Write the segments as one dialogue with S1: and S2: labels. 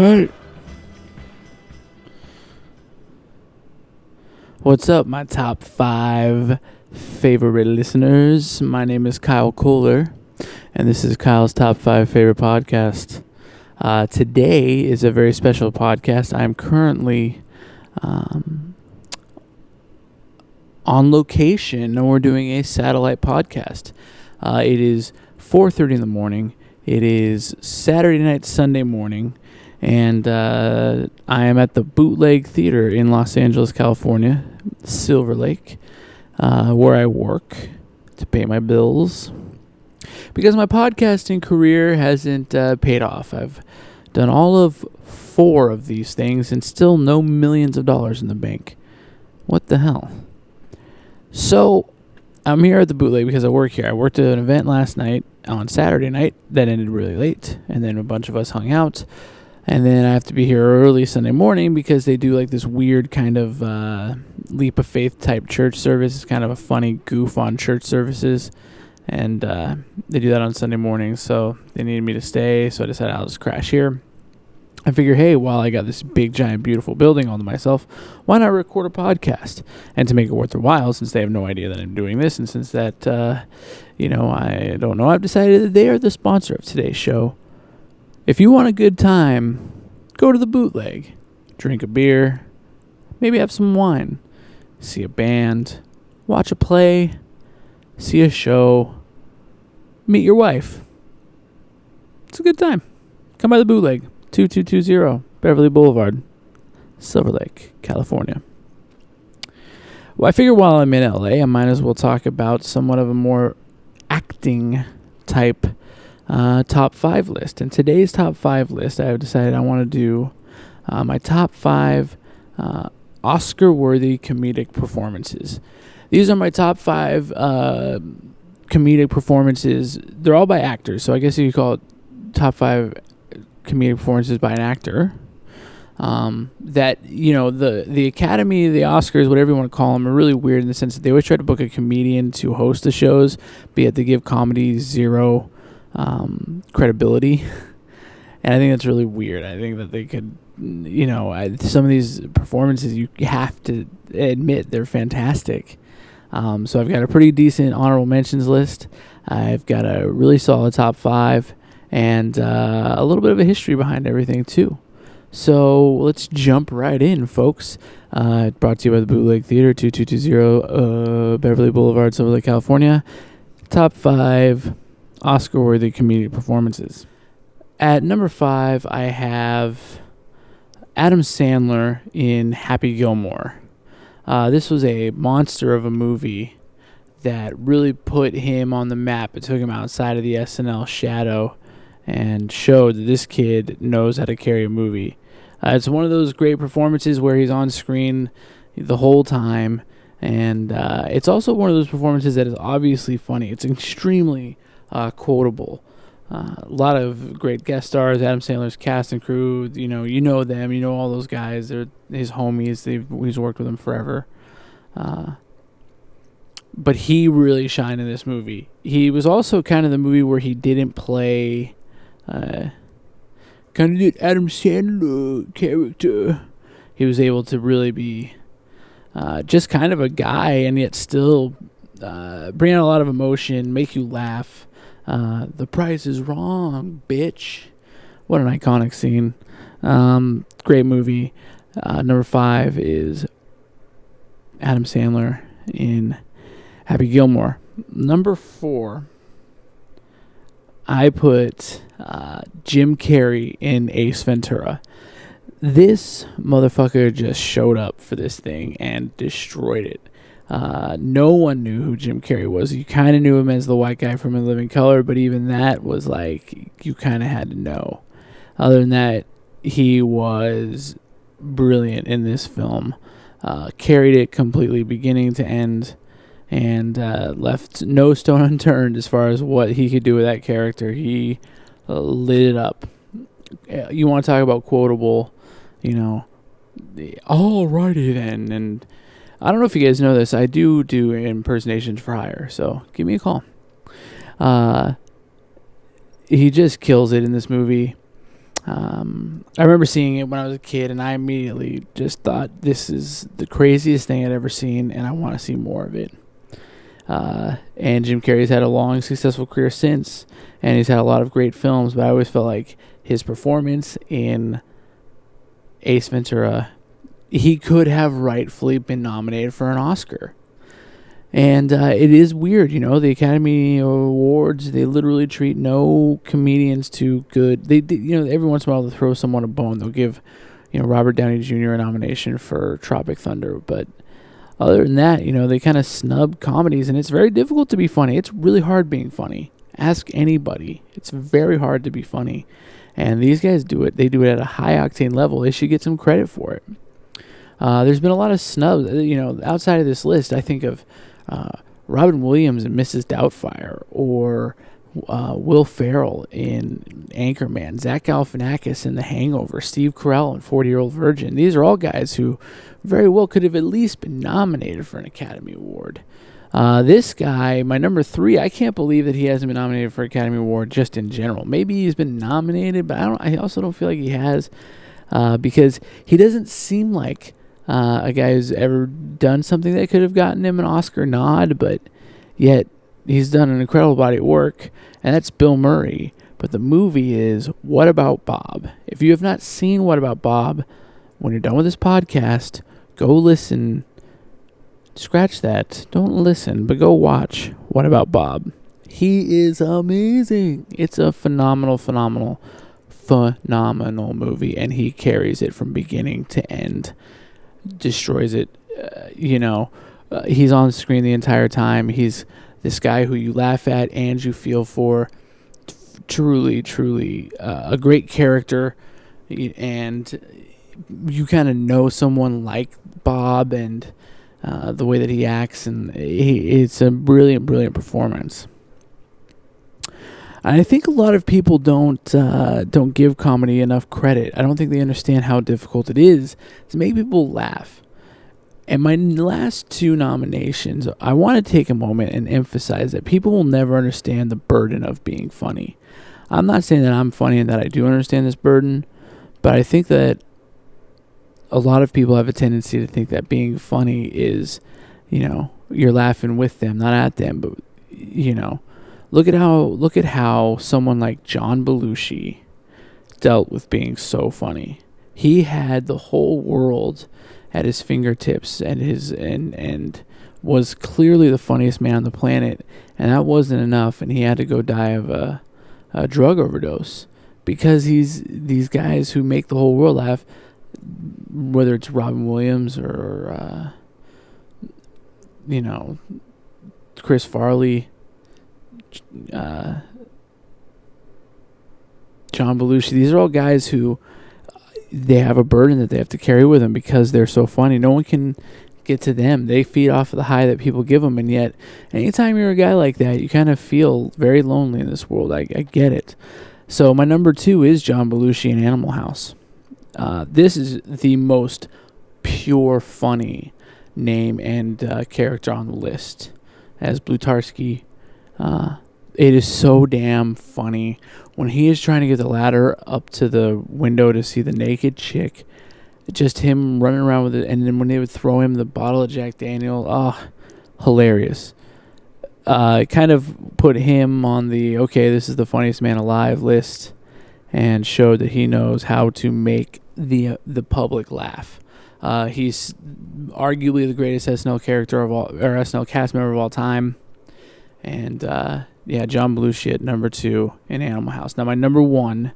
S1: Hey. What's up, my top 5 favorite listeners? My name is Kyle Kohler, and this is Kyle's Top 5 Favorite Podcast. Today is a very special podcast. I'm currently on location, and we're doing a satellite podcast. It is 4:30 in the morning. It is Saturday night, Sunday morning. And I am at the Bootleg Theater in Los Angeles, California, Silver Lake, where I work to pay my bills. Because my podcasting career hasn't paid off. I've done all of 4 of these things and still no millions of dollars in the bank. What the hell? So I'm here at the Bootleg because I work here. I worked at an event last night on Saturday night that ended really late. And then a bunch of us hung out. And then I have to be here early Sunday morning because they do like this weird kind of leap of faith type church service. It's kind of a funny goof on church services. And they do that on Sunday morning. So they needed me to stay. So I decided I'll just crash here. I figure, hey, while I got this big, giant, beautiful building all to myself, why not record a podcast? And to make it worth their while, since they have no idea that I'm doing this, and since that, I don't know, I've decided that they are the sponsor of today's show. If you want a good time, go to the Bootleg, drink a beer, maybe have some wine, see a band, watch a play, see a show, meet your wife. It's a good time. Come by the Bootleg, 2220 Beverly Boulevard, Silver Lake, California. Well, I figure while I'm in LA, I might as well talk about somewhat of a more acting type top 5 list. And today's top 5 list, I have decided I want to do my top 5 Oscar-worthy comedic performances. These are my top 5 comedic performances. They're all by actors, so I guess you could call it top 5 comedic performances by an actor. That, the Academy, the Oscars, whatever you want to call them, are really weird in the sense that they always try to book a comedian to host the shows, but yet they give comedy zero credibility. And I think that's really weird. I think that they could, some of these performances, you have to admit they're fantastic. So I've got a pretty decent honorable mentions list. I've got a really solid top 5 and a little bit of a history behind everything too. So let's jump right in, folks. Brought to you by the Bootleg Theater, 2220 Beverly Boulevard, Silver Lake, California. Top 5 Oscar-worthy comedic performances. At number 5, I have Adam Sandler in Happy Gilmore. This was a monster of a movie that really put him on the map. It took him outside of the SNL shadow and showed that this kid knows how to carry a movie. It's one of those great performances where he's on screen the whole time, and it's also one of those performances that is obviously funny. It's extremely quotable. A lot of great guest stars. Adam Sandler's cast and crew. You know them. You know all those guys. They're his homies. He's worked with them forever. But he really shined in this movie. He was also kind of the movie where he didn't play kind of did Adam Sandler character. He was able to really be just kind of a guy and yet still bring out a lot of emotion, make you laugh. The price is wrong, bitch. What an iconic scene. Great movie. Number 5 is Adam Sandler in Happy Gilmore. Number 4, I put Jim Carrey in Ace Ventura. This motherfucker just showed up for this thing and destroyed it. No one knew who Jim Carrey was. You kind of knew him as the white guy from In Living Color, but even that was like, you kind of had to know. Other than that, he was brilliant in this film. Carried it completely beginning to end, and left no stone unturned as far as what he could do with that character. He lit it up. You want to talk about quotable, alrighty then. And I don't know if you guys know this, I do impersonations for hire, so give me a call. He just kills it in this movie. I remember seeing it when I was a kid, and I immediately just thought, this is the craziest thing I'd ever seen, and I want to see more of it. And Jim Carrey's had a long, successful career since, and he's had a lot of great films, but I always felt like his performance in Ace Ventura, he could have rightfully been nominated for an Oscar. And it is weird, the Academy Awards, they literally treat no comedians too good. They every once in a while they'll throw someone a bone. They'll give, Robert Downey Jr. a nomination for Tropic Thunder. But other than that, they kind of snub comedies, and it's very difficult to be funny. It's really hard being funny. Ask anybody. It's very hard to be funny. And these guys do it. They do it at a high-octane level. They should get some credit for it. There's been a lot of snubs. Outside of this list, I think of Robin Williams in Mrs. Doubtfire, or Will Ferrell in Anchorman, Zach Galifianakis in The Hangover, Steve Carell in 40-Year-Old Virgin. These are all guys who very well could have at least been nominated for an Academy Award. This guy, my number 3, I can't believe that he hasn't been nominated for an Academy Award just in general. Maybe he's been nominated, but I also don't feel like he has, because he doesn't seem like a guy who's ever done something that could have gotten him an Oscar nod, but yet he's done an incredible body of work, and that's Bill Murray. But the movie is What About Bob? If you have not seen What About Bob, when you're done with this podcast, go listen. Scratch that. Don't listen, but go watch What About Bob. He is amazing. It's a phenomenal movie, and he carries it from beginning to end. Destroys it. He's on screen the entire time. He's this guy who you laugh at and you feel for. Truly a great character, and you kind of know someone like Bob and the way that he acts, and it's a brilliant performance. I think a lot of people don't give comedy enough credit. I don't think they understand how difficult it is to make people laugh. And my last 2 nominations, I want to take a moment and emphasize that people will never understand the burden of being funny. I'm not saying that I'm funny and that I do understand this burden, but I think that a lot of people have a tendency to think that being funny is, you're laughing with them, not at them, but, Look at how someone like John Belushi dealt with being so funny. He had the whole world at his fingertips, and was clearly the funniest man on the planet, and that wasn't enough, and he had to go die of a drug overdose, because these guys who make the whole world laugh, whether it's Robin Williams or Chris Farley, John Belushi, these are all guys who they have a burden that they have to carry with them because they're so funny. No one can get to them. They feed off of the high that people give them, and yet anytime you're a guy like that, you kind of feel very lonely in this world. I get it. So my number 2 is John Belushi in Animal House. This is the most pure funny name and character on the list, as Blutarsky. It is so damn funny when he is trying to get the ladder up to the window to see the naked chick. Just him running around with it, and then when they would throw him the bottle of Jack Daniel, hilarious. Kind of put him on the this is the funniest man alive list, and showed that he knows how to make the public laugh. He's arguably the greatest SNL character of all, or SNL cast member of all time. And John Belushi at number 2 in Animal House. Now my number 1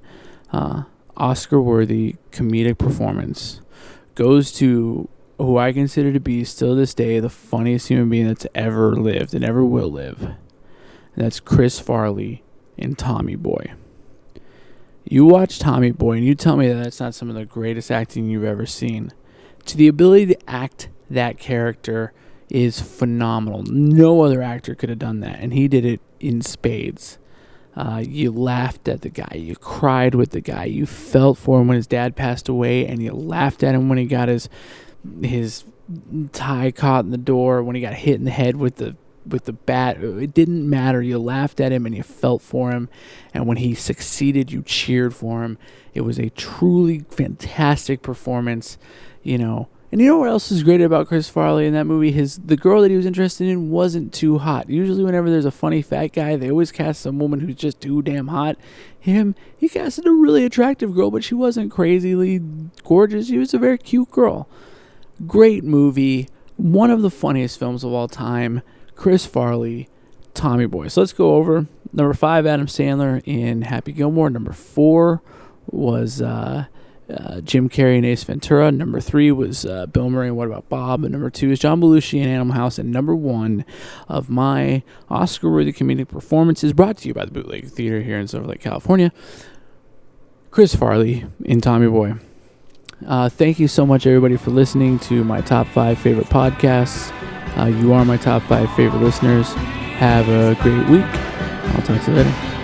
S1: Oscar-worthy comedic performance goes to who I consider to be, still this day, the funniest human being that's ever lived and ever will live. And that's Chris Farley in Tommy Boy. You watch Tommy Boy and you tell me that that's not some of the greatest acting you've ever seen. To the ability to act that character is phenomenal. No other actor could have done that, and he did it in spades. You laughed at the guy, you cried with the guy, you felt for him when his dad passed away, and you laughed at him when he got his tie caught in the door, when he got hit in the head with the bat. It didn't matter. You laughed at him and you felt for him, and when he succeeded, you cheered for him. It was a truly fantastic performance, you know. And you know what else is great about Chris Farley in that movie? The girl that he was interested in wasn't too hot. Usually whenever there's a funny fat guy, they always cast some woman who's just too damn hot. He casted a really attractive girl, but she wasn't crazily gorgeous. She was a very cute girl. Great movie. One of the funniest films of all time. Chris Farley, Tommy Boy. So let's go over. Number 5, Adam Sandler in Happy Gilmore. Number 4 was Jim Carrey and Ace Ventura. Number 3 was Bill Murray and What About Bob. And number 2 is John Belushi in Animal House. And number 1 of my Oscar-worthy comedic performances, brought to you by the Bootleg Theater here in Silver Lake, California, Chris Farley in Tommy Boy. Thank you so much, everybody, for listening to my top 5 favorite podcasts. You are my top 5 favorite listeners. Have a great week. I'll talk to you later.